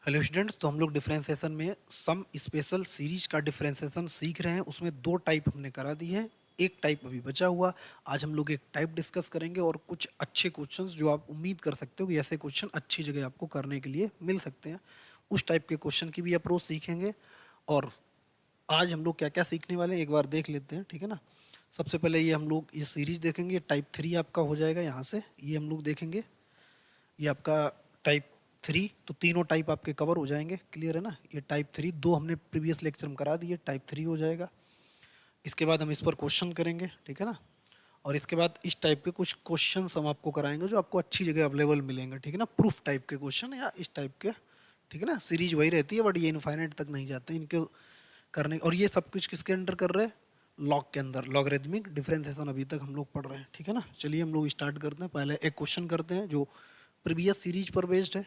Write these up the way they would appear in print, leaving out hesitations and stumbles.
Hello students, तो हम लोग डिफरेंशिएशन में सम स्पेशल सीरीज का डिफरेंशिएशन सीख रहे हैं। उसमें दो टाइप हमने करा दी है, एक टाइप अभी बचा हुआ। आज हम लोग एक टाइप डिस्कस करेंगे और कुछ अच्छे क्वेश्चंस जो आप उम्मीद कर सकते हो कि ऐसे क्वेश्चन अच्छी जगह आपको करने के लिए मिल सकते हैं, उस टाइप के क्वेश्चन की भी अप्रोच सीखेंगे। और आज हम लोग क्या क्या सीखने वाले हैं एक बार देख लेते हैं, ठीक है ना। सबसे पहले ये हम लोग ये सीरीज देखेंगे, टाइप 3 आपका हो जाएगा यहाँ से। ये हम लोग देखेंगे, ये आपका टाइप 3, तो तीनों टाइप आपके कवर हो जाएंगे। क्लियर है ना। ये टाइप 3 दो हमने प्रीवियस लेक्चर में करा दिए, टाइप 3 हो जाएगा। इसके बाद हम इस पर क्वेश्चन करेंगे, ठीक है ना। और इसके बाद इस टाइप के कुछ क्वेश्चन हम आपको कराएंगे जो आपको अच्छी जगह अवेलेबल मिलेंगे, ठीक है ना। प्रूफ टाइप के क्वेश्चन या इस टाइप के, ठीक है ना। सीरीज वही रहती है बट ये इनफाइनाइट तक नहीं जाते इनके करने। और ये सब कुछ किसके अंडर कर रहे हैं? लॉग के अंदर, लॉगरिथमिक डिफरेंशिएशन अभी तक हम लोग पढ़ रहे हैं, ठीक है ना। चलिए हम लोग स्टार्ट करते हैं। पहले एक क्वेश्चन करते हैं जो प्रीवियस सीरीज पर बेस्ड है।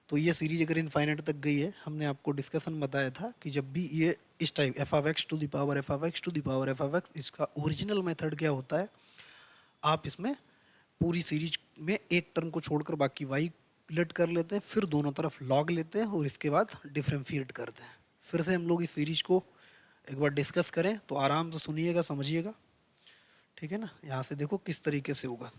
तो ये सीरीज अगर इनफाइनाइट तक गई है, हमने आपको डिस्कशन बताया था कि जब भी ये इस type f of x to the power f of x to the power f of x, इसका ओरिजिनल मेथड क्या होता है, आप इसमें पूरी सीरीज में एक टर्म को छोड़कर बाकी वाई लेट कर लेते हैं, फिर दोनों तरफ लॉग लेते हैं और इसके बाद डिफरेंशिएट करते हैं। फिर से हम लोग इस सीरीज को एक बार डिस्कस करें तो आराम से सुनिएगा, समझिएगा, ठीक है ना। यहाँ से देखो किस तरीके से होगा।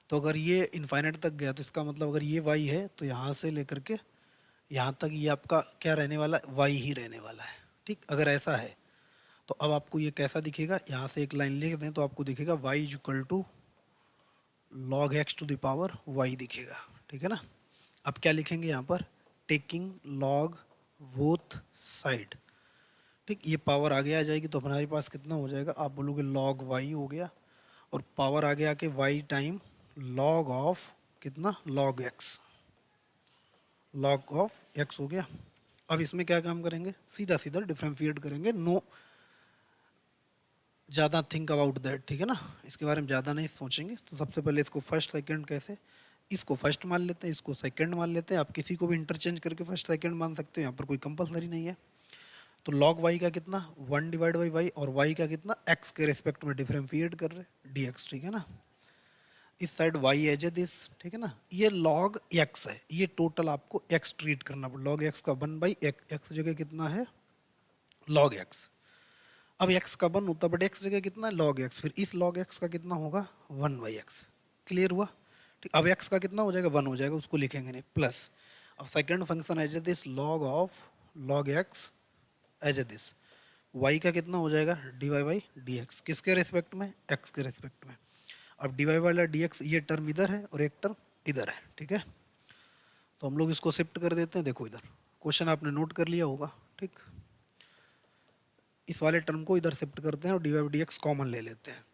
तो अगर ये इनफाइनाइट तक गया तो इसका मतलब अगर ये वाई है तो यहाँ से लेकर के यहाँ तक ये आपका क्या रहने वाला है? वाई ही रहने वाला है, ठीक। अगर ऐसा है तो अब आपको ये कैसा दिखेगा, यहाँ से एक लाइन लिख दें तो आपको दिखेगा y is equal to log x to the power y दिखेगा, ठीक है ना। अब क्या लिखेंगे यहाँ पर? टेकिंग लॉग बोथ साइड, ठीक। ये पावर आगे आ जाएगी तो हमारे पास कितना हो जाएगा? आप बोलोगे लॉग वाई हो गया, और पावर आगे आके वाई टाइम लॉग ऑफ कितना? Log x, log of x हो गया। अब इसमें क्या काम करेंगे? सीधा सीधा डिफरेंशिएट करेंगे, नो ज़्यादा थिंक अबाउट दैट, ठीक है ना। इसके बारे में ज़्यादा नहीं सोचेंगे। तो सबसे पहले इसको फर्स्ट सेकंड कैसे, इसको फर्स्ट मान लेते हैं, इसको सेकंड मान लेते हैं। आप किसी को भी इंटरचेंज करके फर्स्ट सेकंड मान सकते हो, यहाँ पर कोई कंपलसरी नहीं है। तो लॉग वाई का कितना? 1 डिवाइड बाई वाई, और वाई का कितना? एक्स के रिस्पेक्ट में डिफरेंशिएट कर रहे डी एक्स, ठीक है ना। इस side y as A this, ठीक है ना। ये लॉग एक्स है, ये टोटल आपको एक्स ट्रीट करना पड़ेगा। लॉग एक्स का 1 बाई एक्स जगह कितना है? Log x. अब एक्स का 1 होता है बट एक्स जगह कितना है? Log x. फिर इस लॉग एक्स का कितना होगा? 1 बाई एक्स। क्लियर हुआ? ठीक। अब एक्स का कितना हो जाएगा? 1 हो जाएगा, उसको लिखेंगे नहीं, प्लस। अब second function as A this log of log x as A this, y का कितना हो जाएगा? D y by d x. किसके रिस्पेक्ट में? एक्स के रिस्पेक्ट में। अब डी वाई वाला डी एक्स, ये टर्म इधर है और एक टर्म इधर है, ठीक है। तो हम लोग इसको शिफ्ट कर देते हैं। देखो इधर क्वेश्चन आपने नोट कर लिया होगा, ठीक। इस वाले टर्म को इधर शिफ्ट करते हैं और d y d x common ले लेते हैं।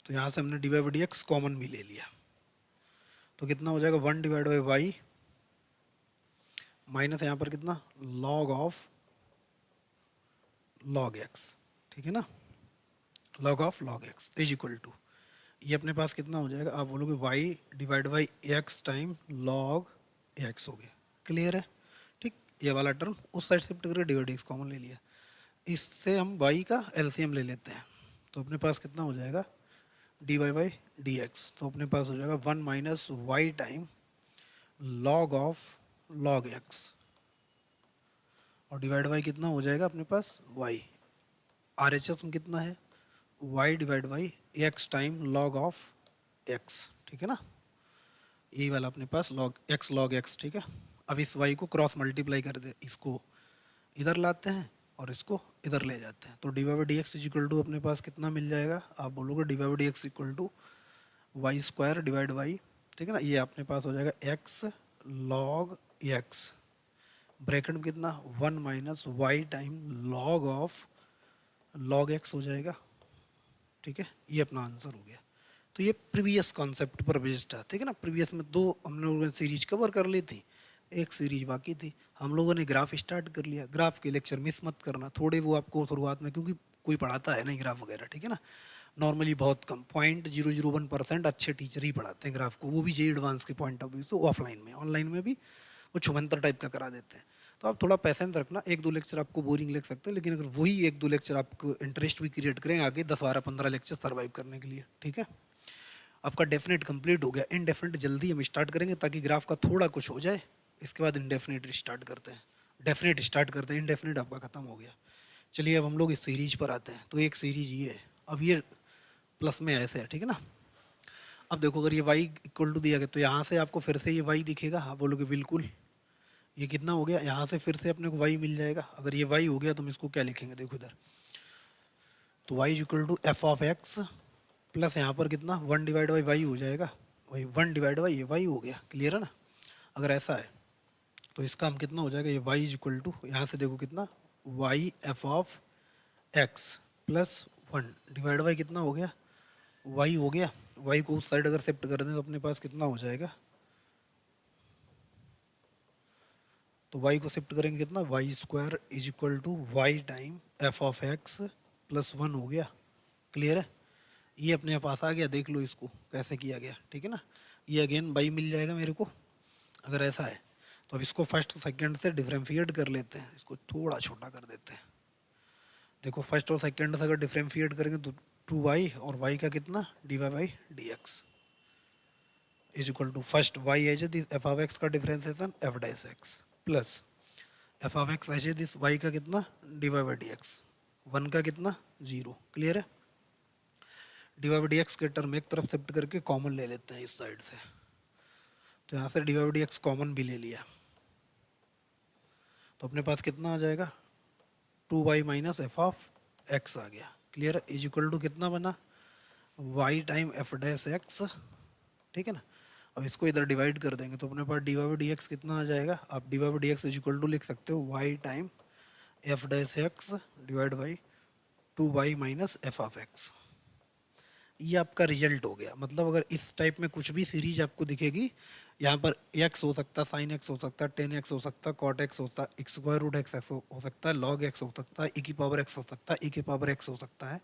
तो यहाँ से हमने d y d x common भी ले लिया, तो कितना हो जाएगा? 1 डिवाइड बाई वाई माइनस यहाँ पर कितना? लॉग ऑफ लॉग एक्स, ठीक है ना। Log of log x is equal to, ये अपने पास कितना हो जाएगा? आप बोलोगे y divide by x time log x हो गया। क्लियर है? ठीक। ये वाला टर्म उस साइड शिफ्ट करके d y d x common ले लिया। इससे हम वाई का एलसीएम ले लेते हैं, तो अपने पास कितना हो जाएगा? D y by d x. तो अपने पास हो जाएगा 1 minus y time log of log x, और डिवाइड बाई कितना हो जाएगा अपने पास? वाई। आर एच एस में कितना है? Y divide by x time log of x, ठीक है ना। यही वाला अपने पास लॉग एक्स, ठीक है। अब इस वाई को क्रॉस मल्टीप्लाई कर दे, इसको इधर लाते हैं और इसको इधर ले जाते हैं। तो d y by d x is equal to अपने पास कितना मिल जाएगा? आप बोलोगे d y by d x equal to y square divide y, ठीक है ना। ये अपने पास हो जाएगा एक्स लॉग एक्स, ब्रैकेट में कितना? 1 minus y time log of log x हो जाएगा, ठीक है। ये अपना आंसर हो गया। तो ये प्रीवियस कॉन्सेप्ट पर बेस्ड है, ठीक है ना। प्रीवियस में दो हम लोगों ने सीरीज कवर कर ली थी, एक सीरीज बाकी थी। हम लोगों ने ग्राफ स्टार्ट कर लिया। ग्राफ के लेक्चर मिस मत करना, थोड़े वो आपको शुरुआत में, क्योंकि कोई पढ़ाता है नहीं ग्राफ वगैरह, ठीक है ना। नॉर्मली बहुत कम 0.001% अच्छे टीचर ही पढ़ाते हैं ग्राफ को, वो भी जेई एडवांस के पॉइंट ऑफ व्यू से। ऑफलाइन में, ऑनलाइन में भी वो छुमंतर टाइप का करा देते हैं। तो आप थोड़ा पैसेंस रखना, एक दो लेक्चर आपको बोरिंग लग सकते हैं, लेकिन अगर वही एक दो लेक्चर आपको इंटरेस्ट भी क्रिएट करें आगे 10 12 15 लेक्चर सर्वाइव करने के लिए, ठीक है। आपका डेफिनेट कंप्लीट हो गया, इनडेफिनेट जल्दी हम स्टार्ट करेंगे ताकि ग्राफ का थोड़ा कुछ हो जाए, इसके बाद इंडेफिनिट स्टार्ट करते हैं, डेफिनेट स्टार्ट करते हैं, इंडेफिनिट आपका ख़त्म हो गया। चलिए अब हम लोग इस सीरीज पर आते हैं। तो एक सीरीज ये है, अब ये प्लस में ऐसे है, ठीक है ना। अब देखो अगर ये y इक्वल टू दिया गया तो यहाँ से आपको फिर से ये y दिखेगा, आप बोलोगे बिल्कुल ये कितना हो गया, यहाँ से फिर से अपने को y मिल जाएगा। अगर ये y हो गया तो हम इसको क्या लिखेंगे, देखो इधर, तो y equal to f of x plus यहाँ पर कितना 1 डिवाइड बाई वाई हो जाएगा, वही 1 डिवाइड बाई ये y हो गया। क्लियर है ना। अगर ऐसा है तो इसका हम कितना हो जाएगा, ये y इज इक्वल टू, यहाँ से देखो कितना y F of x plus 1 divide by कितना हो गया, y हो गया। y को उस साइड अगर शिफ्ट कर दें तो अपने पास कितना हो जाएगा, तो y को शिफ्ट करेंगे कितना, y square is equal to y time f of x plus 1 हो गया। क्लियर है। ये अपने पास आ गया, देख लो इसको कैसे किया गया, ठीक है ना। ये अगेन y मिल जाएगा मेरे को। अगर ऐसा है तो अब इसको फर्स्ट सेकंड से डिफरेंशिएट कर लेते हैं, इसको थोड़ा छोटा कर देते हैं। देखो फर्स्ट और सेकंड से अगर डिफरेंशिएट करेंगे तो 2y और y का कितना d y by d x is equal to first y as this f of x का differentiation f dash x plus f of x as this y का कितना d y by d x, 1 का कितना 0। Clear है। D y by d x के term एक तरफ shift करके कॉमन ले लेते हैं इस साइड से, तो यहाँ से d y by d x common भी ले लिया, तो अपने पास कितना आ जाएगा 2y minus f of x आ गया। क्लियर है। इज इक्वल टू कितना बना y time f dash x, ठीक है ना। अब इसको इधर डिवाइड कर देंगे तो अपने पास d y by d x कितना आ जाएगा, आप d y by d x is equal to लिख सकते हो y time f dash x divide by 2y minus f of x. ये आपका रिजल्ट हो गया। मतलब अगर इस टाइप में कुछ भी सीरीज आपको दिखेगी, यहाँ पर x हो सकता है, साइन x हो सकता है, टेन एक्स हो सकता है, कॉट x हो सकता है, स्क्वायर रूट x हो सकता है, लॉग x हो सकता है, e की पावर x हो सकता है, e की पावर x हो सकता है,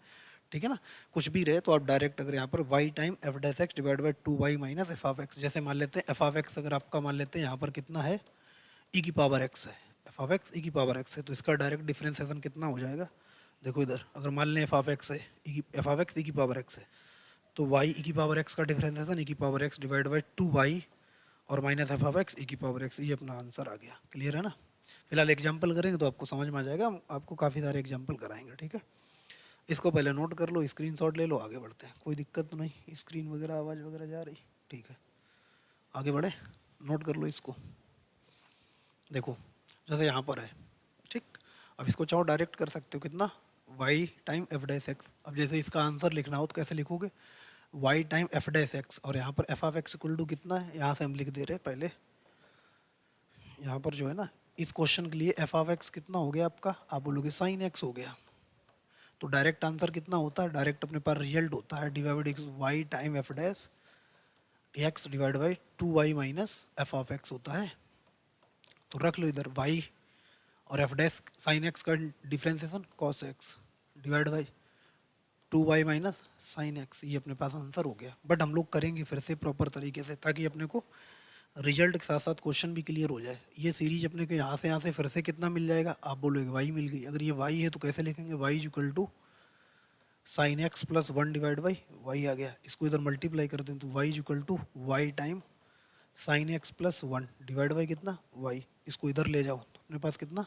ठीक है ना। कुछ भी रहे तो आप डायरेक्ट अगर यहाँ पर y time f dash x divide by 2y minus f of x, जैसे मान लेते हैं एफ ऑफ एक्स अगर आपका मान लेते हैं यहाँ पर कितना है e की पावर x है, एफ ऑफ एक्स e की पावर x है, तो इसका डायरेक्ट डिफरेंशिएशन कितना हो जाएगा। देखो इधर अगर मान लें एफ ऑफ एक्स है, एफ ऑफ एक्स e की पावर x है, तो y e की पावर x का डिफरेंशिएशन e की power x divide by 2y और minus f of x e की पावर x, ये अपना आंसर आ गया। क्लियर है ना। फिलहाल एग्जांपल करेंगे तो आपको समझ में आ जाएगा, हम आपको काफ़ी सारे एग्जांपल कराएंगे, ठीक है। इसको पहले नोट कर लो, स्क्रीनशॉट ले लो, आगे बढ़ते हैं। कोई दिक्कत तो नहीं, स्क्रीन वगैरह आवाज़ वगैरह जा रही, ठीक है। आगे बढ़े, नोट कर लो इसको। देखो जैसे यहाँ पर है, ठीक। अब इसको चाहो डायरेक्ट कर सकते हो कितना y time f dash x. अब जैसे इसका आंसर लिखना हो तो कैसे लिखोगे, y time f dash x, और यहाँ पर f of x equal to कितना है, यहाँ से हम लिख दे रहे हैं पहले। यहाँ पर जो है ना इस क्वेश्चन के लिए एफ ऑफ एक्स कितना हो गया आपका, आप बोलोगे साइन एक्स हो गया। तो डायरेक्ट आंसर कितना होता है, डायरेक्ट अपने पास रिजल्ट होता है divide x y time f dash x divide by 2y minus f of x होता है। तो रख लो इधर y और एफ डैश साइन एक्स का differentiation cos x divide by 2y minus sine x, ये अपने पास आंसर हो गया। बट हम लोग करेंगे फिर से प्रॉपर तरीके से, ताकि अपने को रिजल्ट के साथ साथ क्वेश्चन भी क्लियर हो जाए। ये सीरीज अपने को यहाँ से फिर से कितना मिल जाएगा, आप बोलोगे y मिल गई। अगर ये y है तो कैसे लिखेंगे, y is equal to sine x plus 1 divide by y आ गया। इसको इधर मल्टीप्लाई कर दें तो y is equal to y time sine x plus 1 divide by कितना y। इसको इधर ले जाओ तो अपने पास कितना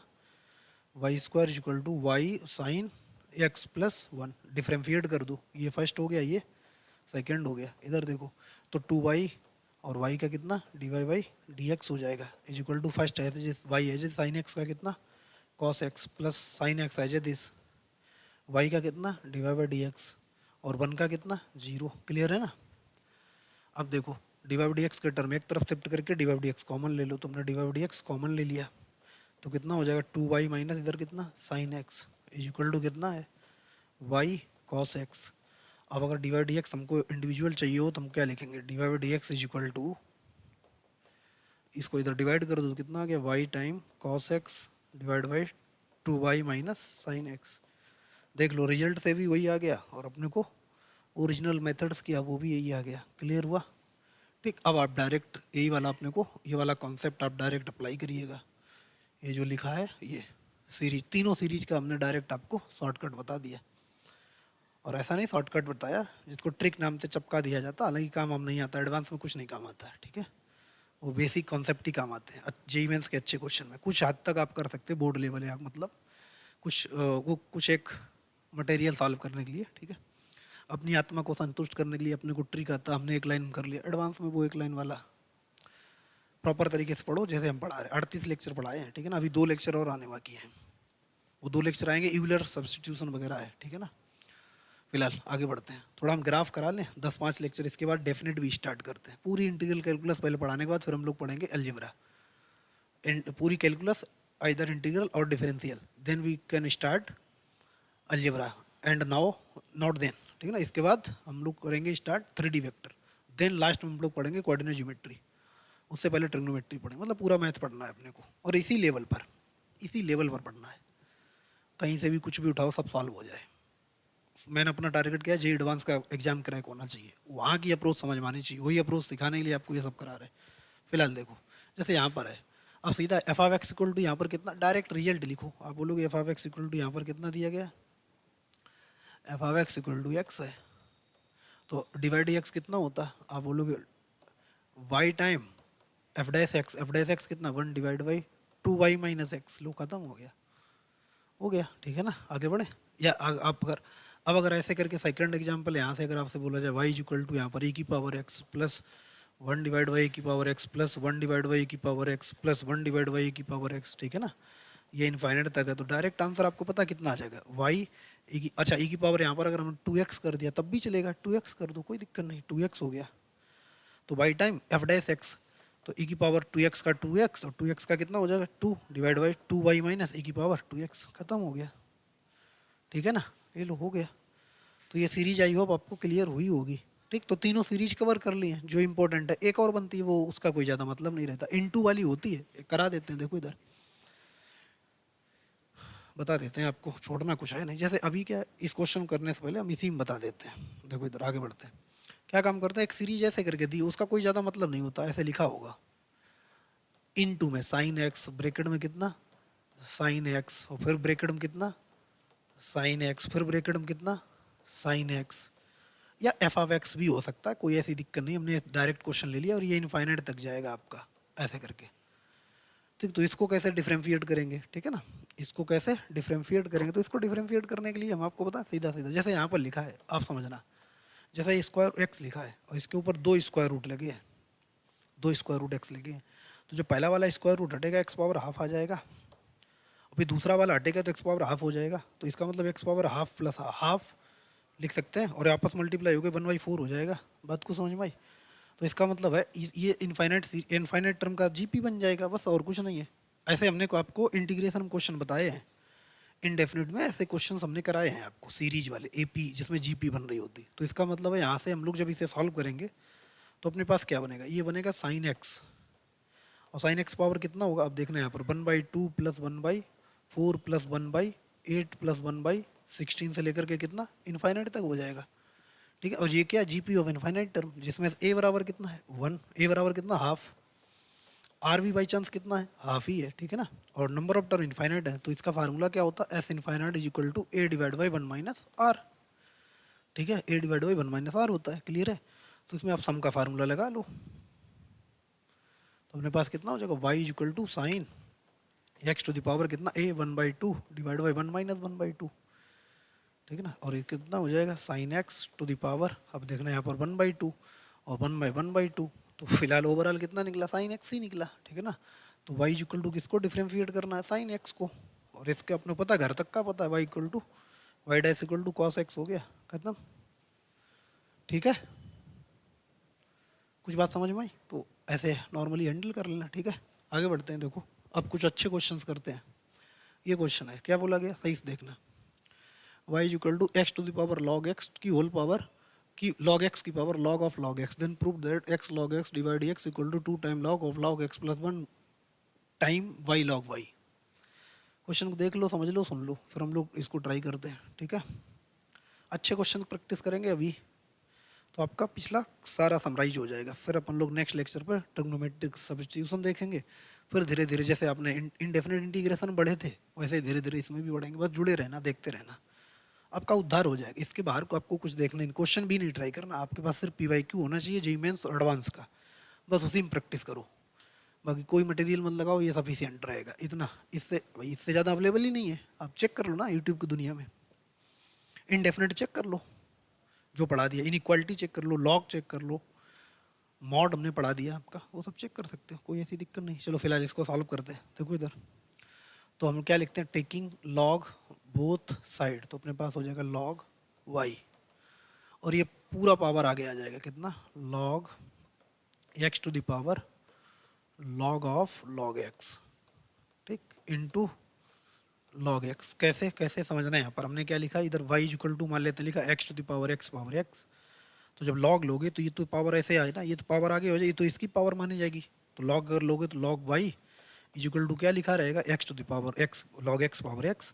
y square is equal to y sine x plus 1, differentiate कर दो, ये फर्स्ट हो गया, ये सेकेंड हो गया। इधर देखो तो 2y और y का कितना d y by d x हो जाएगा इज इक्वल टू फर्स्ट है जिस y है साइन एक्स का कितना cos x plus sine x है दिस y का कितना d y by d x और 1 का कितना 0। क्लियर है ना। अब देखो d y by d x के टर्म एक तरफ शिफ्ट करके d y by d x common ले लो, तुमने d y by d x common ले लिया तो कितना हो जाएगा 2y माइनस इधर कितना sine x is equal to कितना है y कॉस एक्स। अब अगर डी वाई डी एक्स हमको इंडिविजुअल चाहिए हो तो हम क्या लिखेंगे, d y by d x is equal to, इसको इधर डिवाइड कर दो तो कितना आ गया y time cos x divide by 2y minus sine x. देख लो रिजल्ट से भी वही आ गया और अपने को ओरिजिनल मेथड्स किया वो भी यही आ गया। क्लियर हुआ। ठीक। अब आप डायरेक्ट यही वाला अपने को ये वाला कॉन्सेप्ट आप डायरेक्ट अप्लाई करिएगा। ये जो लिखा है ये सीरीज, तीनों सीरीज का हमने डायरेक्ट आपको शॉर्टकट बता दिया। और ऐसा नहीं शॉर्टकट बताया जिसको ट्रिक नाम से चपका दिया जाता, हालांकि काम हम नहीं आता, एडवांस में कुछ नहीं काम आता है, ठीक है। वो बेसिक कॉन्सेप्ट ही काम आते हैं जेईई मेंस के अच्छे क्वेश्चन में। कुछ हद तक आप कर सकते हैं बोर्ड लेवल या मतलब वो कुछ एक मटेरियल सॉल्व करने के लिए, ठीक है। अपनी आत्मा को संतुष्ट करने के लिए अपने को ट्रिक आता, हमने एक लाइन कर लिया, एडवांस में वो एक लाइन वाला प्रॉपर तरीके से पढ़ो जैसे हम पढ़ा रहे हैं। 38 लेक्चर पढ़ाए हैं, ठीक है ना। अभी 2 लेक्चर और आने बाकी हैं, वो 2 लेक्चर आएंगे, यूलर सब्स्टिट्यूशन वगैरह है, ठीक है ना। फिलहाल आगे बढ़ते हैं, थोड़ा हम ग्राफ करा लें 10-5 लेक्चर, इसके बाद डेफिनेट भी स्टार्ट करते हैं। पूरी इंटीग्रल कैलकुलस पहले पढ़ाने के बाद फिर हम लोग पढ़ेंगे अलजेब्रा, पूरी कैलकुलस आइदर इंटीग्रल और differential, then we can start algebra and now not then, ठीक है ना। इसके बाद हम लोग करेंगे start 3D vector, then last में हम लोग पढ़ेंगे कोऑर्डिनेट ज्योमेट्री, उससे पहले ट्रिग्नोमेट्री पढ़ेंगे। मतलब पूरा मैथ पढ़ना है अपने को, और इसी लेवल पर पढ़ना है। कहीं से भी कुछ भी उठाओ सब सॉल्व हो जाए। मैंने अपना टारगेट किया जेईई एडवांस का एग्जाम क्रैक होना चाहिए, वहाँ की अप्रोच समझ में आनी चाहिए, वही अप्रोच सिखाने के लिए आपको ये सब करा रहे हैं। फिलहाल देखो जैसे यहाँ पर है, अब सीधा f of x equal to यहाँ पर कितना, डायरेक्ट रिजल्ट लिखो। आप बोलोगे f of x equal to यहाँ पर कितना दिया गया, f of x equal to x है, तो डिवाइड एक्स कितना होता, आप बोलोगे y time f dash x कितना 1 divide by 2y minus x. लो खत्म हो गया, ठीक है ना। आगे बढ़े या आप अगर अब अगर ऐसे करके सेकंड एग्जांपल यहाँ से अगर आपसे बोला जाए y इक्वल टू यहाँ पर e की power x plus 1 divide by e की power x plus 1 divide by e की power x plus 1 divide by e की पावर x, ठीक है ना। ये इनफाइनाइट तक है, तो डायरेक्ट आंसर आपको पता कितना आ जाएगा y e की, अच्छा e की पावर यहाँ पर अगर हमने 2x कर दिया तब भी चलेगा, 2x कर दो कोई दिक्कत नहीं, 2x हो गया। तो y time f dash x, तो e की पावर 2x का 2x और 2x का कितना हो जाएगा 2 divide by 2y minus e की पावर 2x, खत्म हो गया, ठीक है ना। ये लो हो गया। तो ये सीरीज आई होप आपको क्लियर हुई होगी, ठीक। तो तीनों सीरीज कवर कर ली हैं जो इंपॉर्टेंट है। एक और बनती है, वो उसका कोई ज़्यादा मतलब नहीं रहता, इनटू वाली होती है, करा देते हैं। देखो इधर बता देते हैं आपको, छोड़ना कुछ है नहीं। जैसे अभी क्या, इस क्वेश्चन करने से पहले हम इसी में बता देते हैं। देखो इधर आगे बढ़ते हैं, क्या काम करते हैं, एक सीरीज ऐसे करके दी, उसका कोई ज़्यादा मतलब नहीं होता, ऐसे लिखा होगा इनटू में साइन एक्स, ब्रैकेट में कितना साइन एक्स, और फिर ब्रैकेट में कितना साइन एक्स, फिर ब्रैकेट में कितना साइन एक्स, या एफ ऑफ एक्स भी हो सकता है, कोई ऐसी दिक्कत नहीं। हमने डायरेक्ट क्वेश्चन ले लिया और ये इनफाइनाइट तक जाएगा आपका ऐसे करके, ठीक। तो इसको कैसे डिफरेंशिएट करेंगे, ठीक है ना, इसको कैसे डिफरेंशिएट करेंगे। तो इसको डिफरेंशिएट करने के लिए हम आपको बताएं, सीधा सीधा जैसे यहाँ पर लिखा है आप समझना, जैसे स्क्वायर एक्स लिखा है और इसके ऊपर 2 स्क्वायर रूट लगे हैं, 2 स्क्वायर रूट एक्स लगे हैं, तो जो पहला वाला स्क्वायर रूट हटेगा एक्स पावर हाफ आ जाएगा, और फिर दूसरा वाला हटेगा तो एक्स पावर हाफ हो जाएगा। तो इसका मतलब x power half plus half लिख सकते हैं, और आपस मल्टीप्लाई हो गए 1/4 हो जाएगा। बात को समझ में आई। तो इसका मतलब है ये इनफाइनाइट टर्म का जीपी बन जाएगा, बस और कुछ नहीं है। ऐसे हमने को आपको इंटीग्रेशन क्वेश्चन बताए हैं, इनडेफिनिट में ऐसे क्वेश्चन हमने कराए हैं आपको सीरीज वाले एपी, जिसमें जीपी बन रही होती। तो इसका मतलब है यहाँ से हम लोग जब इसे सॉल्व करेंगे तो अपने पास क्या बनेगा, ये बनेगा साइन एक्स, और साइन एक्स पावर कितना होगा, अब देखना यहाँ पर 1/2 प्लस 1/4 प्लस 1/8 प्लस 1/16 से लेकर के कितना इनफाइनाइट तक हो जाएगा, ठीक है। और ये क्या जीपी ऑफ इनफाइनाइट टर्म, जिसमें ए बराबर कितना है 1, ए बराबर कितना हाफ, आर भी बाई चांस कितना है हाफ ही है, ठीक है ना। और नंबर ऑफ टर्म इनफाइनाइट है, तो इसका फार्मूला क्या होता है, S infinite is equal to a divide by 1 minus r, ठीक है। A divide by 1 minus r होता है, क्लियर है। तो इसमें आप सम का फार्मूला लगा लो, तो अपने पास कितना हो जाएगा y is equal to sine x to the power कितना ए 1/2 डिवाइड बाई 1 माइनस 1/2, ठीक है ना। और ये कितना हो जाएगा sine x to the power, अब देखना यहाँ पर 1/2 और 1/1/2, तो फिलहाल ओवरऑल कितना निकला साइन एक्स ही निकला, ठीक है ना। तो वाई इक्वल टू किसको डिफरेंशिएट करना है, साइन एक्स को, और इसके अपने पता घर तक का पता है, y equal to y dash equal to cos x हो गया, खत्म, ठीक है। कुछ बात समझ में आई, तो ऐसे नॉर्मली हैंडल कर लेना, ठीक है। आगे बढ़ते हैं, देखो अब कुछ अच्छे क्वेश्चंस करते हैं। ये क्वेश्चन है, क्या बोला गया सही से देखना, y is equal to x to the power log x की होल पावर की लॉग एक्स की power log of log x, then prove that x log x divide x equal to 2 time log of log x plus 1 time y log y. Question को देख लो, समझ लो, सुन लो, फिर हम लोग इसको ट्राई करते हैं, ठीक है। अच्छे क्वेश्चन प्रैक्टिस करेंगे अभी, तो आपका पिछला सारा समराइज हो जाएगा। फिर अपन लोग नेक्स्ट लेक्चर पर ट्रिग्नोमेट्रिक सब्स्टिट्यूशन देखेंगे, फिर धीरे धीरे जैसे आपने इनडेफिनेट इंटीग्रेशन बढ़े थे वैसे धीरे धीरे इसमें भी बढ़ेंगे। बस जुड़े रहना, देखते रहना, आपका उद्धार हो जाएगा। इसके बाहर को आपको कुछ देखना नहीं, क्वेश्चन भी नहीं ट्राई करना, आपके पास सिर्फ PYQ होना चाहिए जेईई मेंस और एडवांस का, बस उसी में प्रैक्टिस करो। बाकी कोई मटेरियल मत लगाओ, ये सफिशिएंट रहेगा इतना। इससे भाई इससे ज़्यादा अवेलेबल ही नहीं है। आप चेक कर लो ना यूट्यूब की दुनिया में, इनडेफिनेट चेक कर लो जो पढ़ा दिया, इनइक्वालिटी चेक कर लो, लॉग चेक कर लो, मॉड हमने पढ़ा दिया आपका, वो सब चेक कर सकते हो, कोई ऐसी दिक्कत नहीं। चलो फिलहाल इसको सॉल्व करते हैं। देखो इधर तो हम क्या लिखते हैं, टेकिंग लॉग बोथ साइड, तो अपने पास हो जाएगा लॉग वाई, और ये पूरा पावर आगे आ जाएगा कितना, log x to the power log of log x, ठीक, इनटू लॉग एक्स। कैसे कैसे समझना है, यहाँ पर हमने क्या लिखा, इधर वाई इक्वल टू मान लेते हैं, लिखा x to the power x, तो जब लॉग लोगे तो ये तो पावर ऐसे आए ना, ये तो पावर आगे हो जाएगी, तो इसकी पावर मानी जाएगी। तो लॉग अगर लोगे तो log y is equal to क्या लिखा रहेगा, x to the power x log x power x,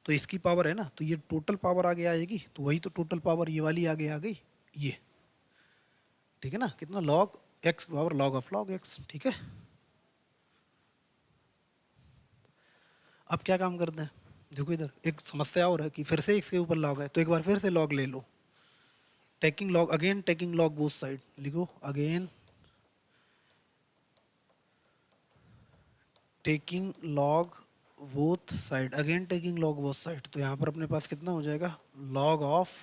तो इसकी पावर है ना, तो ये टोटल पावर आगे आएगी, तो वही तो टोटल पावर ये वाली आगे आ गई ये, ठीक है ना, कितना log x power log of log x, ठीक है। अब क्या काम करते हैं, देखो इधर एक समस्या और है कि फिर से इसके ऊपर लॉग है, तो एक बार फिर से लॉग ले लो, taking log again, taking log both side, लिखो again taking log both side, again taking log both side, तो यहाँ पर अपने पास कितना हो जाएगा, log of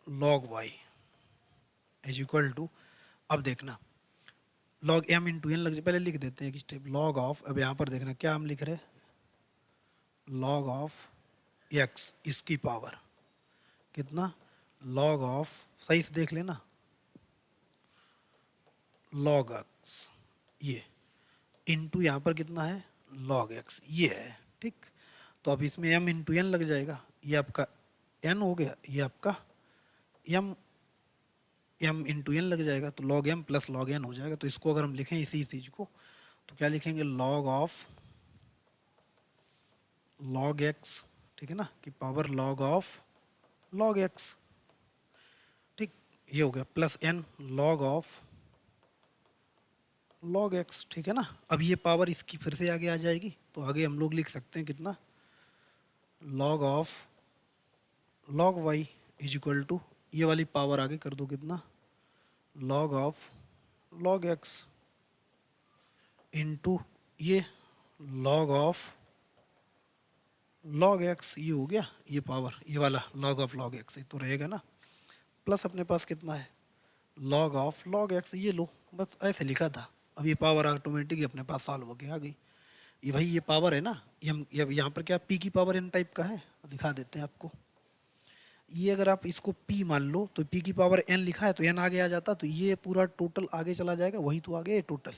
log y is equal to, अब देखना लॉग एम इंटू एन लग, पहले लिख देते हैं एक स्टेप, लॉग ऑफ, अब यहाँ पर देखना क्या हम लिख रहे हैं, लॉग ऑफ एक्स इसकी पावर कितना, लॉग ऑफ, सही से देख लेना, लॉग एक्स ये इंटू यहाँ पर कितना है, लॉग एक्स ये है, ठीक। तो अब इसमें m इंटू एन लग जाएगा, ये आपका n हो गया, ये आपका m इंटू एन लग जाएगा, तो log m plus log n हो जाएगा। तो इसको अगर हम लिखें इसी चीज को, तो क्या लिखेंगे, लॉग ऑफ लॉग एक्स, ठीक है ना, कि power log of log x, ठीक, ये हो गया, plus n log of log x, ठीक है ना। अब ये पावर इसकी फिर से आगे आ जाएगी, तो आगे हम लोग लिख सकते हैं कितना, log of log y is equal to, ये वाली पावर आगे कर दो कितना, log of log x into ये लॉग ऑफ लॉग एक्स, ये हो गया, ये पावर ये वाला लॉग ऑफ लॉग एक्स तो रहेगा ना, प्लस अपने पास कितना है, लॉग ऑफ लॉग एक्स, ये लो, बस ऐसे लिखा था। अब ये पावर ऑटोमेटिक अपने पास सॉल्व हो गया आ गई, ये भाई ये पावर है ना, ये हम यहाँ पर क्या पी की पावर एन टाइप का है, दिखा देते हैं आपको। ये अगर आप इसको p मान लो तो p की पावर n लिखा है तो n आगे आ जाता, तो ये पूरा टोटल आगे चला जाएगा, वही तो आगे है टोटल।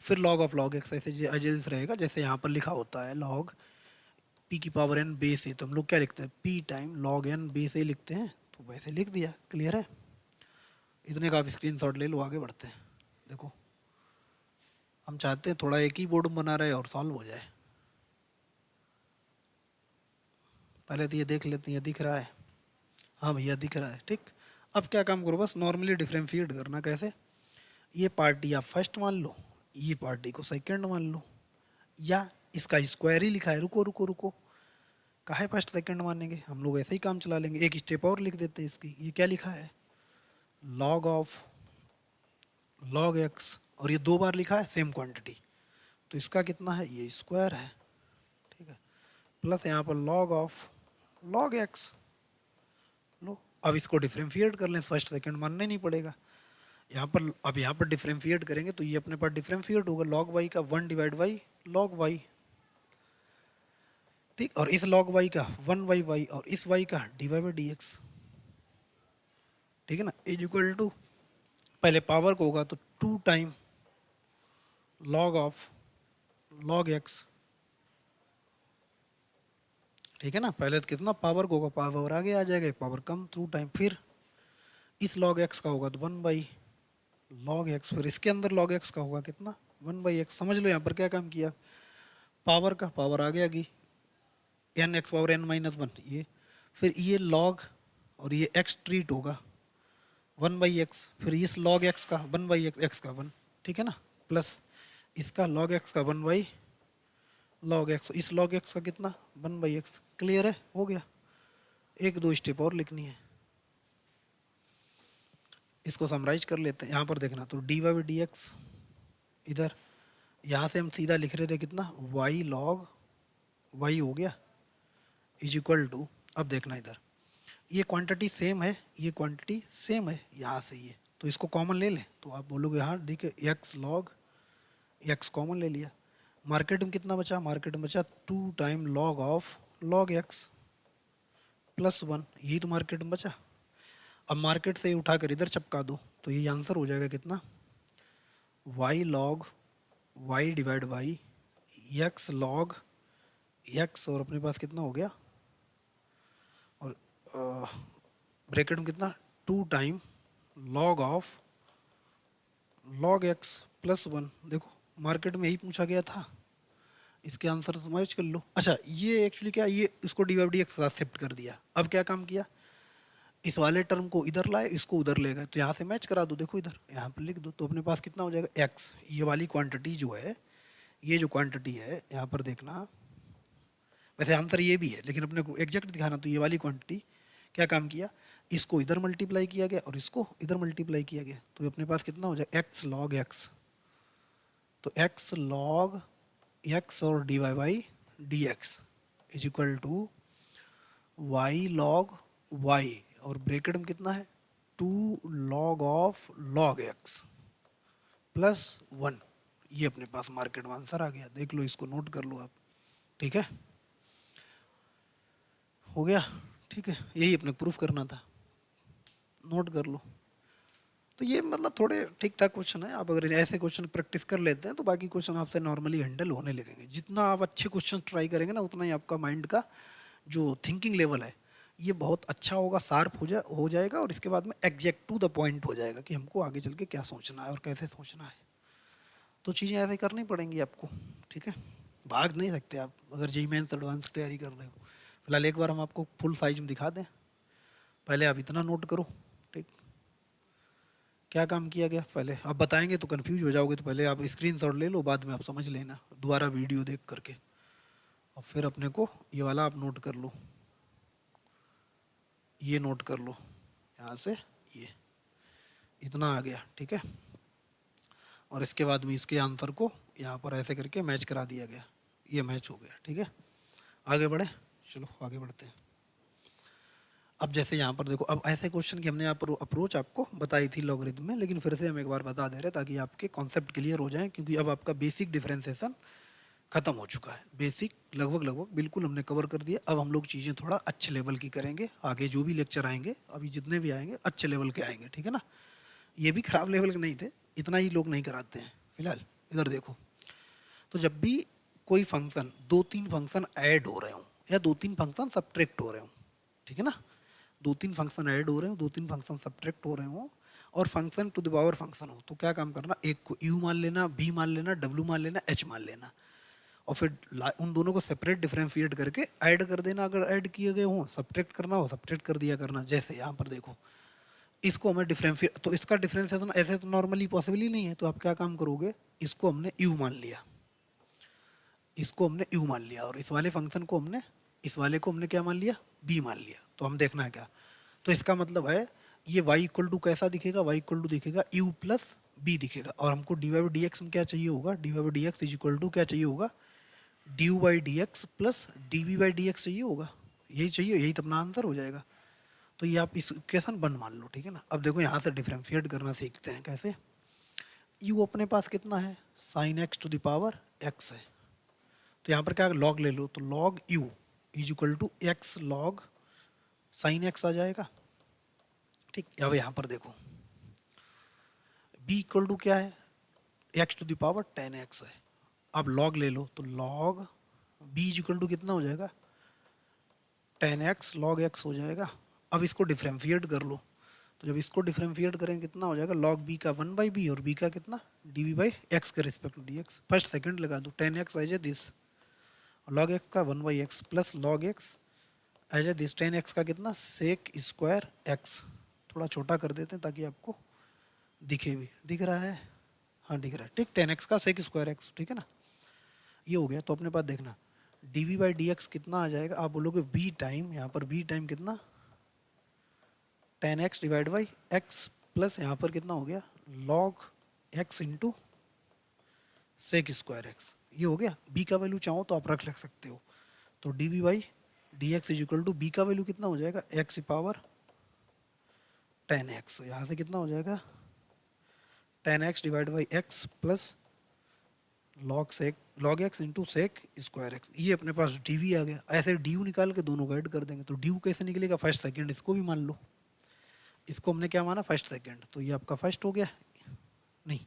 फिर log ऑफ log x ऐसे जैसे रहेगा, जैसे यहाँ पर लिखा होता है log p की पावर n बेस a, तो हम लोग क्या लिखते हैं, p time log n base a लिखते हैं, तो वैसे लिख दिया, क्लियर है। इतने का आप स्क्रीनशॉट ले लो, आगे बढ़ते हैं। देखो हम चाहते हैं थोड़ा एक ही बोर्ड में बना रहे और सॉल्व हो जाए, पहले तो ये देख लेते हैं, ये दिख रहा है, हाँ भैया दिख रहा है, ठीक। अब क्या काम करो, बस नॉर्मली डिफरेंशिएट करना, कैसे, ये पार्टी आप फर्स्ट मान लो, ये पार्टी को सेकंड मान लो, या इसका स्क्वायर ही लिखा है, रुको रुको रुको, काहे फर्स्ट सेकंड मानेंगे, हम लोग ऐसे ही काम चला लेंगे, एक स्टेप और लिख देते हैं इसकी, ये क्या लिखा है, लॉग ऑफ लॉग एक्स, और ये दो बार लिखा है सेम क्वांटिटी, तो इसका कितना है, ये स्क्वायर है, ठीक है, प्लस यहाँ पर लॉग ऑफ लॉग एक्स, लो अब इसको डिफरेंशिएट कर लें, फर्स्ट सेकंड मानना ही नहीं पड़ेगा यहाँ पर। अब यहाँ पर डिफरेंशिएट करेंगे तो ये अपने पास डिफरेंशिएट होगा, लॉग वाई का 1 डिवाइड बाई लॉग वाई, ठीक, और इस लॉग वाई का 1 बाई वाई, और इस वाई का d y by d x, ठीक है ना, इज इक्वल टू, पहले पावर को होगा तो 2 time log of log x, ठीक है ना, पहले तो कितना पावर को होगा, पावर आगे आ जाएगा, एक पावर कम, 2 टाइम, फिर इस लॉग एक्स का होगा तो 1 बाई लॉग एक्स, फिर इसके अंदर लॉग एक्स का होगा कितना, 1 बाई एक्स। समझ लो यहाँ पर क्या काम किया, पावर का पावर आगे आ गई, n x power n minus 1 ये, फिर ये लॉग और ये एक्स ट्रीट होगा 1 बाई एक्स, फिर इस लॉग एक्स का 1 बाई एक्स, एक्स का 1, ठीक है ना, प्लस इसका लॉग एक्स का 1 बाई लॉग एक्स, इस लॉग एक्स का कितना 1 बाई एक्स, क्लियर है, हो गया। एक दो स्टेप और लिखनी है, इसको समराइज कर लेते हैं, यहाँ पर देखना, तो डी वाई डी एक्स इधर यहाँ से हम सीधा लिख रहे थे कितना, वाई लॉग वाई हो गया इज इक्वल टू, अब देखना इधर ये क्वांटिटी सेम है, ये क्वांटिटी सेम है यहाँ से ये, तो इसको कॉमन ले लें तो आप बोलोगे हाँ ठीक है, एक्स लॉग एक्स कॉमन ले लिया। मार्केट में कितना बचा, मार्केट में बचा 2 time log of log x plus 1, यही तो मार्केट में बचा। अब मार्केट से ही उठाकर इधर चिपका दो तो ये आंसर हो जाएगा कितना, y log y divide by x log x, और अपने पास कितना हो गया, और ब्रैकेट में कितना 2 time log of log x plus 1। देखो मार्केट में यही पूछा गया था, इसके आंसर समझ कर लो। अच्छा ये एक्चुअली क्या, ये इसको डी वाई डी एक्स के साथ शिफ्ट कर दिया। अब क्या काम किया, इस वाले टर्म को इधर लाए, इसको उधर ले गए, तो यहाँ से मैच करा दो। देखो इधर यहाँ पर लिख दो तो अपने पास कितना हो जाएगा, एक्स, ये वाली क्वांटिटी जो है, ये जो क्वांटिटी है यहाँ पर देखना, वैसे आंसर ये भी है लेकिन अपने को एग्जैक्ट दिखाना, तो ये वाली क्वांटिटी क्या काम किया, इसको इधर मल्टीप्लाई किया गया और इसको इधर मल्टीप्लाई किया गया, तो अपने पास कितना हो जाए एक्स लॉग एक्स, तो एक्स लॉग एक्स और d y by d x is equal to y log y, और ब्रैकेट में कितना है 2 log of log x plus 1, ये अपने पास मार्केट में आंसर आ गया। देख लो, इसको नोट कर लो आप, ठीक है, हो गया, ठीक है, यही अपने प्रूफ करना था, नोट कर लो। तो ये मतलब थोड़े ठीक ठाक क्वेश्चन है, आप अगर ऐसे क्वेश्चन प्रैक्टिस कर लेते हैं तो बाकी क्वेश्चन आपसे नॉर्मली हैंडल होने लगेंगे। जितना आप अच्छे क्वेश्चन ट्राई करेंगे ना, उतना ही आपका माइंड का जो थिंकिंग लेवल है ये बहुत अच्छा होगा, शार्प हो जाएगा, और इसके बाद में एग्जैक्ट टू द पॉइंट हो जाएगा कि हमको आगे चल के क्या सोचना है और कैसे सोचना है। तो चीज़ें ऐसे करनी पड़ेंगी आपको, ठीक है, भाग नहीं सकते आप अगर जेईई मेंस एडवांस की तैयारी कर रहे हो। फिलहाल एक बार हम आपको फुल साइज में दिखा दें, पहले आप इतना नोट करो, ठीक, क्या काम किया गया। पहले आप बताएंगे तो कंफ्यूज हो जाओगे, तो पहले आप स्क्रीनशॉट ले लो, बाद में आप समझ लेना दोबारा वीडियो देख करके, और फिर अपने को ये वाला आप नोट कर लो, ये नोट कर लो, यहाँ से ये इतना आ गया, ठीक है, और इसके बाद में इसके आंसर को यहाँ पर ऐसे करके मैच करा दिया गया, ये मैच हो गया, ठीक है। आगे बढ़े, चलो आगे बढ़ते हैं। अब जैसे यहाँ पर देखो, अब ऐसे क्वेश्चन की हमने यहाँ पर अप्रोच आपको बताई थी लॉगरिथम में, लेकिन फिर से हम एक बार बता दे रहे हैं ताकि आपके कॉन्सेप्ट क्लियर हो जाए, क्योंकि अब आपका बेसिक डिफरेंशिएशन खत्म हो चुका है। बेसिक लगभग बिल्कुल हमने कवर कर दिया। अब हम लोग चीज़ें थोड़ा अच्छे लेवल की करेंगे, आगे जो भी लेक्चर आएंगे, अभी जितने भी आएंगे अच्छे लेवल के आएंगे, ठीक है ना। ये भी खराब लेवल के नहीं थे, इतना ही लोग नहीं कराते हैं। फिलहाल इधर देखो, तो जब भी कोई फंक्शन, 2-3 फंक्शन ऐड हो रहे हों या 2-3 फंक्शन सब्ट्रैक्ट हो रहे हों, ठीक है ना, 2-3 फंक्शन ऐड हो रहे हो, 2-3 फंक्शन सब्ट्रैक्ट हो रहे हो, और function to the power function हो, तो क्या काम करना, एक को यू मान लेना, बी मान लेना, डब्ल्यू मान लेना, एच मान लेना, और फिर उन दोनों को सेपरेट डिफरेंशिएट करके ऐड कर देना। अगर ऐड किए गए हों, सब्ट्रैक्ट करना हो सब्ट्रैक्ट कर दिया करना। जैसे यहाँ पर देखो, इसको हमें डिफरेंशिएट, तो इसका डिफरेंशिएशन ऐसे तो नॉर्मली पॉसिबल ही नहीं है, तो आप क्या काम करोगे, इसको हमने यू मान लिया, इसको हमने यू मान लिया, और इस वाले फंक्शन को हमने, इस वाले को हमने क्या मान लिया, बी मान लिया। तो हम देखना है क्या, तो इसका मतलब है ये y इक्वल टू कैसा दिखेगा, y इक्वल टू दिखेगा u प्लस बी दिखेगा, और हमको d y by d x में क्या चाहिए होगा, d y by d x is equal to क्या चाहिए होगा, d u by d x plus d v by d x चाहिए होगा, यही चाहिए, यही तो अपना आंसर हो जाएगा। तो ये आप इस इक्वेशन 1 मान लो, ठीक है ना। अब देखो यहाँ से डिफरेंशिएट करना सीखते हैं कैसे। u अपने पास कितना है, sine x to the power x है, तो यहाँ पर क्या लॉग ले लो, तो log u is equal to x log sine x आ जाएगा, ठीक। अब यहाँ पर देखो b इक्वल टू क्या है, x to the power 10x है। अब log ले लो, तो log b is equal to कितना हो जाएगा, 10x log x हो जाएगा। अब इसको डिफरेंशिएट कर लो, तो जब इसको डिफरेंशिएट करेंगे कितना हो जाएगा, log b का 1 बाई बी, और b का कितना dv बाई एक्स के respect d x, first second लगा दो, 10x as A is, log x का 1 by x plus log x as A is, 10x का कितना सेक स्क्वायर x, थोड़ा छोटा कर देते हैं ताकि आपको दिखे भी, दिख रहा है, हाँ दिख रहा है, ठीक, 10x का सेक स्क्वायर एक्स, ठीक है ना, ये हो गया। तो अपने पास देखना d v by d x कितना आ जाएगा, आप बोलोगे v टाइम, यहाँ पर v टाइम कितना 10x divide by x plus यहाँ पर कितना हो गया log x into sec square x, ये हो गया। बी का वैल्यू चाहो तो आप रख सकते हो, तो d v by d x is equal to v का वैल्यू कितना हो जाएगा, एक्स पावर 10x, यहाँ से कितना हो जाएगा 10x divide by x plus log x into sec square x, ये अपने पास डी वी आ गया। ऐसे डी यू निकाल के दोनों को ऐड कर देंगे, तो डी यू कैसे निकलेगा, फर्स्ट सेकंड, इसको भी मान लो, इसको हमने क्या माना फर्स्ट सेकंड, तो ये आपका फर्स्ट हो गया, नहीं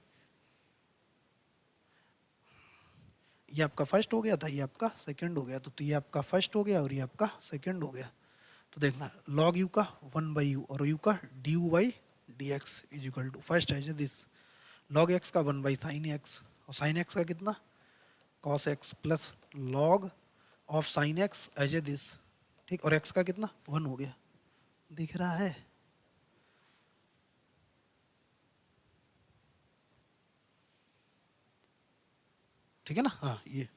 ये आपका फर्स्ट हो गया था, ये आपका सेकंड हो गया, तो ये आपका फर्स्ट हो गया और ये आपका सेकंड हो गया। तो देखना लॉग यू का 1/u और यू का d u by d x is equal to first है दिस, लॉग एक्स का 1/sin एक्स, और साइन एक्स का कितना cos x plus log of sine x as A this, ठीक, और एक्स का कितना 1 हो गया, दिख रहा है। ठीक है ना, हाँ ये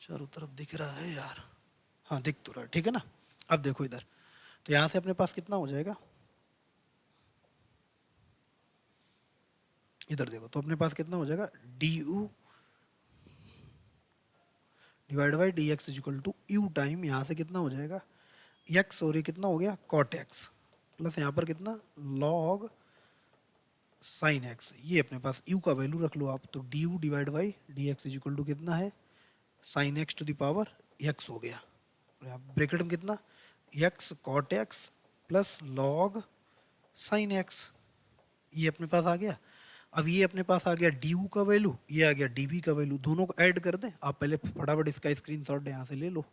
चारों तरफ दिख रहा है यार, हाँ दिख तो रहा है, ठीक है ना। अब देखो इधर, तो यहां से अपने पास कितना हो जाएगा, इधर देखो तो अपने पास कितना हो जाएगा d u divide by d x is equal to u time, यहाँ से कितना हो जाएगा एक्स, और ये कितना हो गया कॉट एक्स, प्लस यहाँ पर कितना लॉग साइन एक्स, ये अपने पास यू का वैल्यू रख लो आप, तो d u divide by d x is equal to कितना है sine x to the power x हो गया, और यहाँ ब्रैकेट में कितना x cot x plus log sine x, ये अपने पास आ गया। अब ये अपने पास आ गया डी यू का वैल्यू, ये आ गया डी वी का वैल्यू, दोनों को ऐड कर दें। आप पहले फटाफट इसका स्क्रीनशॉट यहाँ से ले लो,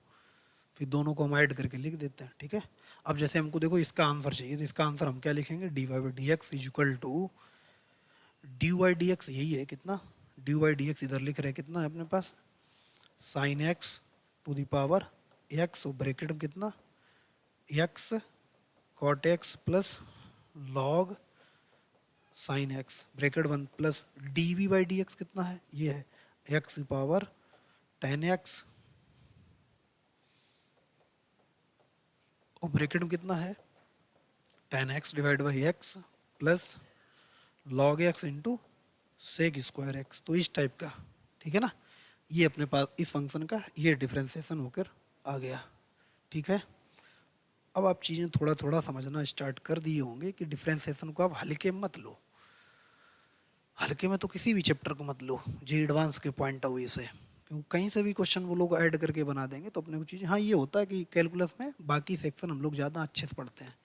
फिर दोनों को हम ऐड करके लिख देते हैं, ठीक है। अब जैसे हमको देखो इसका आंसर चाहिए, तो इसका आंसर हम क्या लिखेंगे, d y by d x is equal to d y d x, यही है कितना डी वाई डी एक्स, इधर लिख रहे हैं कितना है अपने पास sine x to the power x, और ब्रैकेट में कितना x cot x plus log sine x bracket 1 plus d v by d x कितना है, ये है एक्स पावर 10x, और ब्रैकेट में कितना है 10x divide by x plus log x into sec square x, तो इस टाइप का, ठीक है ना। ये अपने पास इस फंक्शन का ये डिफ्रेंसिएशन होकर आ गया, ठीक है। अब आप चीज़ें थोड़ा थोड़ा समझना स्टार्ट कर दिए होंगे कि डिफ्रेंसिएशन को आप हल्के मत लो, हल्के में तो किसी भी चैप्टर को मत लो जी एडवांस के पॉइंट ऑफ व्यू से, क्योंकि कहीं से भी क्वेश्चन वो लोग ऐड करके बना देंगे, तो अपने को चीज़ें, हाँ ये होता है कि कैलकुलस में बाकी सेक्शन हम लोग ज़्यादा अच्छे से पढ़ते हैं,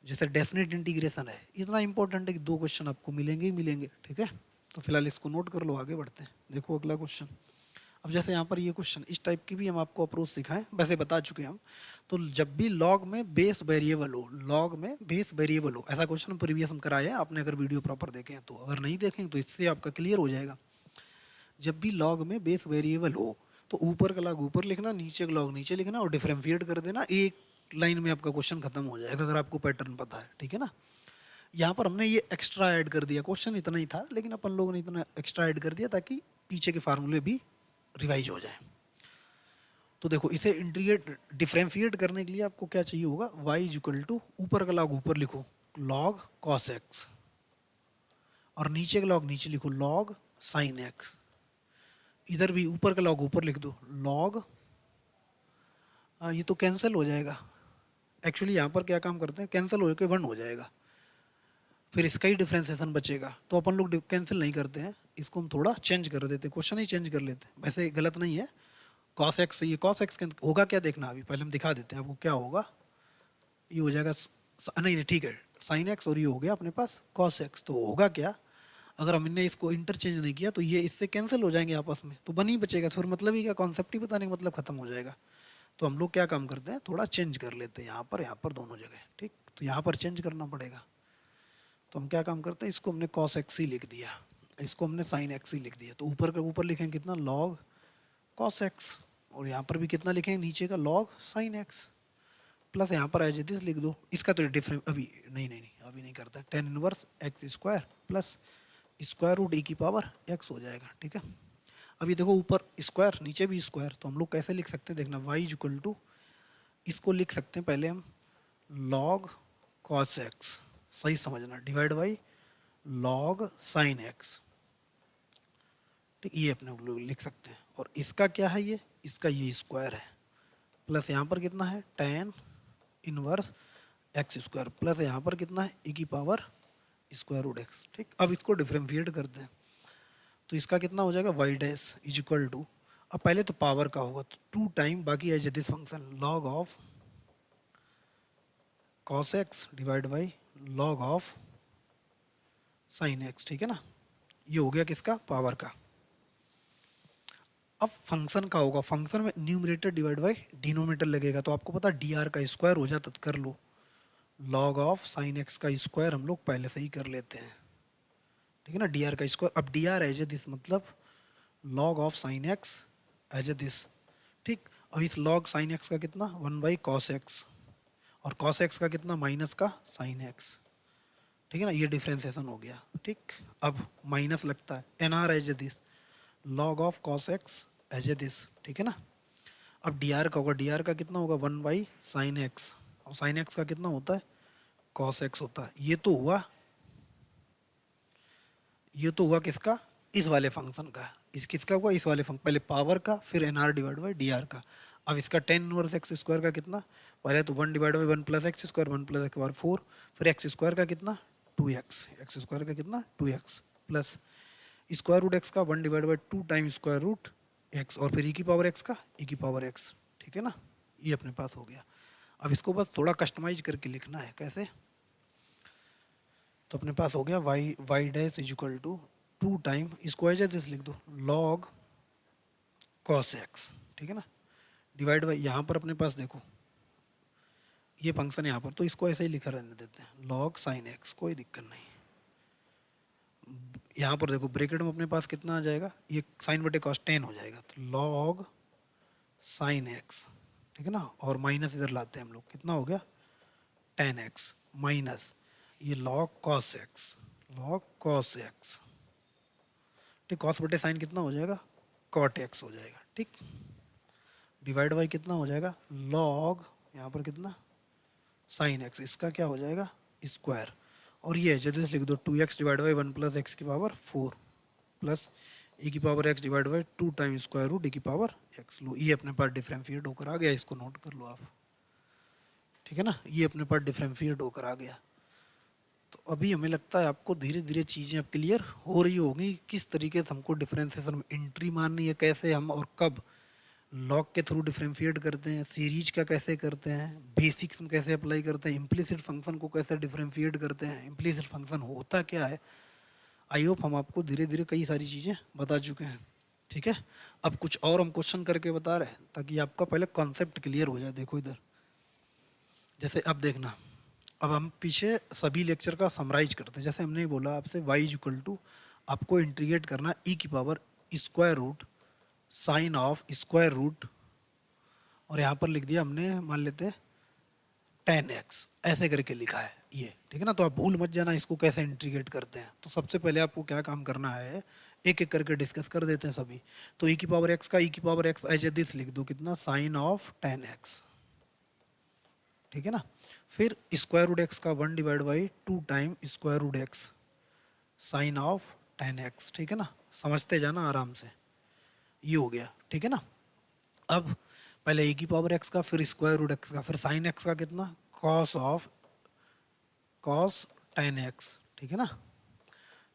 जैसे डेफिनेट इंटीग्रेशन है, इतना इंपॉर्टेंट है कि 2 क्वेश्चन आपको मिलेंगे ही मिलेंगे, ठीक है। तो फिलहाल इसको नोट कर लो, आगे बढ़ते हैं। देखो अगला क्वेश्चन, अब जैसे यहाँ पर ये क्वेश्चन इस टाइप की भी हम आपको अप्रोच सिखाएं, वैसे बता चुके हैं हम, तो जब भी लॉग में बेस वेरिएबल हो, लॉग में बेस वेरिएबल हो, ऐसा क्वेश्चन प्रीवियस हम कराया है, आपने अगर वीडियो प्रॉपर देखे हैं तो, अगर नहीं देखें तो इससे आपका क्लियर हो जाएगा। जब भी लॉग में बेस वेरिएबल हो तो ऊपर का लॉग ऊपर लिखना, नीचे का लॉग नीचे लिखना, और डिफरेंशिएट कर देना, एक लाइन में आपका क्वेश्चन खत्म हो जाएगा, अगर आपको पैटर्न पता है, ठीक है ना। यहाँ पर हमने ये एक्स्ट्रा ऐड कर दिया, क्वेश्चन इतना ही था लेकिन अपन लोगों ने इतना एक्स्ट्रा ऐड कर दिया ताकि पीछे के फार्मूले भी रिवाइज हो जाए। तो देखो इसे इंटीग्रेट डिफरेंशिएट करने के लिए आपको क्या चाहिए होगा, y इज इक्वल टू ऊपर का लॉग ऊपर लिखो लॉग कॉस एक्स, और नीचे का लॉग नीचे लिखो लॉग साइन एक्स, इधर भी ऊपर का लॉग ऊपर लिख दो लॉग, ये तो कैंसिल हो जाएगा, एक्चुअली यहाँ पर क्या काम करते हैं कैंसिल हो के 1 हो जाएगा, फिर इसका ही डिफ्रेंसिएशन बचेगा, तो अपन लोग कैंसिल नहीं करते हैं, इसको हम थोड़ा चेंज कर देते हैं, क्वेश्चन ही चेंज कर लेते हैं, वैसे गलत नहीं है। कॉस एक्स, ये कॉस एक्स होगा क्या देखना, अभी पहले हम दिखा देते हैं आपको क्या होगा, ये हो जाएगा नहीं नहीं ठीक है साइन एक्स, और ये हो गया अपने पास कॉस एक्स, तो होगा क्या अगर हमने इसको इंटरचेंज नहीं किया तो ये इससे कैंसिल हो जाएंगे आपस में, तो बन ही बचेगा, फिर मतलब ही क्या, कॉन्सेप्ट ही बताने का मतलब खत्म हो जाएगा। तो हम लोग क्या काम करते हैं थोड़ा चेंज कर लेते हैं यहाँ पर दोनों जगह, ठीक, तो यहाँ पर चेंज करना पड़ेगा, तो हम क्या काम करते हैं, इसको हमने कॉस एक्स ही लिख दिया, इसको हमने साइन एक्स ही लिख दिया, तो ऊपर का ऊपर लिखेंगे कितना लॉग कॉस एक्स, और यहाँ पर भी कितना लिखेंगे नीचे का लॉग साइन एक्स, प्लस यहाँ पर एज दिस लिख दो, इसका तो डिफरेंस अभी नहीं अभी नहीं करता, 10 inverse x square plus square root e की पावर x हो जाएगा, ठीक है। अभी देखो ऊपर स्क्वायर नीचे भी स्क्वायर, तो हम लोग कैसे लिख सकते हैं देखना, y इज इक्वल टू, इसको लिख सकते हैं पहले हम log cos x, सही समझना, divide by log sin x, ठीक, ये अपने लोग लिख सकते हैं। और इसका क्या है, ये इसका ये स्क्वायर है, प्लस यहाँ पर कितना है tan inverse x square, plus यहाँ पर कितना है e की पावर स्क्वायर रूट एक्स। ठीक, अब इसको डिफरेंशिएट करते हैं तो इसका कितना हो जाएगा y dash is equal to, अब पहले तो पावर का होगा तो 2 टाइम, बाकी as this function log of cos x divide by log of sin x। ठीक है ना, ये हो गया किसका, पावर का। अब फंक्शन का होगा, फंक्शन में न्यूमरेटर डिवाइड बाई डिनोमिनेटर लगेगा, तो आपको पता डी आर का स्क्वायर हो जाता तो कर लो, log ऑफ साइन एक्स का स्क्वायर हम लोग पहले से ही कर लेते हैं। ठीक है ना, डी आर का स्क्वायर, अब d r as A is मतलब log of sine x as A this. ठीक, अब इस log साइन एक्स का कितना 1 बाई कॉस एक्स, और cos x का कितना माइनस का sin x। ठीक है ना, ये डिफ्रेंसिएशन हो गया। ठीक, अब माइनस लगता है n r as A is log of cos x as A this. ठीक है ना, अब डी आर का होगा, डी आर का कितना होगा 1 बाई साइन एक्स, और साइन एक्स का कितना होता है cos x होता है। ये तो हुआ किसका, इस वाले फंक्शन का। इस किसका हुआ, इस वाले फंक्शन, पहले पावर का फिर n r divide by d r का। अब इसका टेन इनवर्स एक्स स्क्वायर का कितना, पहले तो 1 divide by 1 plus x square, 1 plus x बार 4, फिर एक्स स्क्वायर का कितना 2x, एक्स स्क्वायर का कितना 2x, plus square root x का 1 divide by 2 time square root x, और फिर ई की पावर एक्स का ई की पावर एक्स। ठीक है ना, ये अपने पास हो गया। अब इसको बस थोड़ा कस्टमाइज करके लिखना है, कैसे, तो अपने पास हो गया y dash is equal to 2 time, इसको एज दिस लिख दो log cos x। ठीक है ना, डिवाइड बाई, यहाँ पर अपने पास देखो ये फंक्शन यहाँ पर, तो इसको ऐसे ही लिखा रहने देते हैं log sin x, कोई दिक्कत नहीं। यहाँ पर देखो ब्रैकेट में अपने पास कितना आ जाएगा, ये साइन बटे कॉस 10 हो जाएगा, तो log sin x। ठीक है ना, और माइनस इधर लाते हैं हम लोग, कितना हो गया tan x माइनस ये log cos x, log cos x। ठीक, cos बटे साइन कितना हो जाएगा cot x हो जाएगा। ठीक, डिवाइड बाई कितना हो जाएगा log, यहाँ पर कितना साइन एक्स, इसका क्या हो जाएगा स्क्वायर, और ये जैसे लिख दो 2x divide by 1 plus x की पावर 4 प्लस e की power x divide by 2 time square root e की पावर x। लो, ये अपने पास डिफरेंशिएट होकर आ गया, इसको नोट कर लो आप। ठीक है ना, ये अपने पास डिफरेंशिएट होकर आ गया। तो अभी हमें लगता है आपको धीरे धीरे चीज़ें अब क्लियर हो रही होंगी, किस तरीके से हमको डिफरेंशिएशन में एंट्री मारनी है, कैसे हम और कब लॉग के थ्रू डिफरेंशिएट करते हैं, सीरीज का कैसे करते हैं, बेसिक्स में कैसे अप्लाई करते हैं, इम्प्लिसिट फंक्शन को कैसे डिफरेंशिएट करते हैं, इम्प्लिसिट फंक्शन होता क्या है। आई होप हम आपको धीरे धीरे कई सारी चीज़ें बता चुके हैं। ठीक है, अब कुछ और हम क्वेश्चन करके बता रहे हैं ताकि आपका पहले कॉन्सेप्ट क्लियर हो जाए। देखो इधर, जैसे अब देखना, अब हम पीछे सभी लेक्चर का समराइज करते हैं। जैसे हमने बोला आपसे y इज इक्वल टू, आपको इंटीग्रेट करना e की power square root sine of square root, और यहाँ पर लिख दिया हमने, मान लेते हैं tan x, ऐसे करके लिखा है ये। ठीक है ना, तो आप भूल मत जाना इसको कैसे इंटीग्रेट करते हैं। तो सबसे पहले आपको क्या काम करना है, एक एक करके डिस्कस कर देते हैं सभी। तो e की पावर x का e की power x as A is लिख दो, कितना साइन ऑफ tan x। ठीक है ना, फिर स्क्वायर रूट एक्स का 1 divide by 2 time square root x sine of tan x। ठीक है ना, समझते जाना आराम से, ये हो गया। ठीक है ना, अब पहले e की पावर x का, फिर स्क्वायर रूट एक्स का, फिर साइन x का कितना cos of cos tan x। ठीक है ना,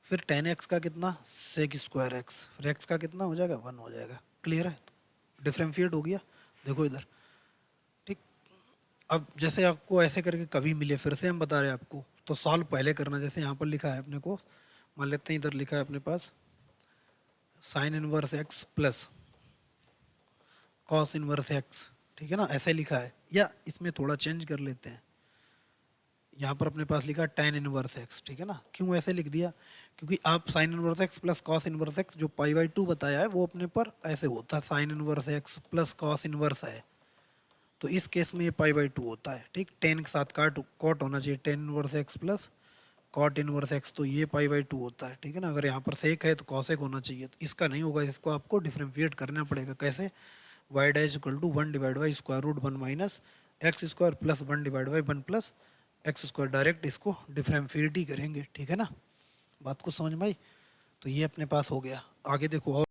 फिर tan x का कितना sec स्क्वायर x, फिर x का कितना हो जाएगा 1 हो जाएगा। क्लियर है, डिफरेंशिएट हो गया। देखो इधर, ठीक, अब जैसे आपको ऐसे करके कभी मिले, फिर से हम बता रहे हैं आपको, तो सॉल्व पहले करना। जैसे यहाँ पर लिखा है अपने को, मान लेते हैं इधर लिखा है अपने पास sine inverse x plus cos inverse x. ठीक है ना, ऐसे लिखा है, या इसमें थोड़ा चेंज कर लेते हैं, यहाँ पर अपने पास लिखा tan इनवर्स एक्स। ठीक है ना, क्यों ऐसे लिख दिया, क्योंकि आप sine inverse x plus cos inverse x जो पाई बाई 2 बताया है वो अपने पर ऐसे होता है, sine inverse x plus cos inverse है, तो इस केस में ये पाई बाई 2 होता है। ठीक, टेन के साथ कॉट होना चाहिए, tan inverse x plus cot inverse x, तो ये पाई बाई 2 होता है। ठीक है ना, अगर यहाँ पर सेक है तो कॉसेक होना चाहिए, तो इसका नहीं होगा, इसको आपको डिफरेंशिएट करना पड़ेगा। कैसे, y dash equal to 1 divide by square root 1 minus x square plus 1 divide by 1 plus x square, direct इसको डिफरेंशिएट ही करेंगे। ठीक है ना, बात को समझ में आई। तो ये अपने पास हो गया। आगे देखो और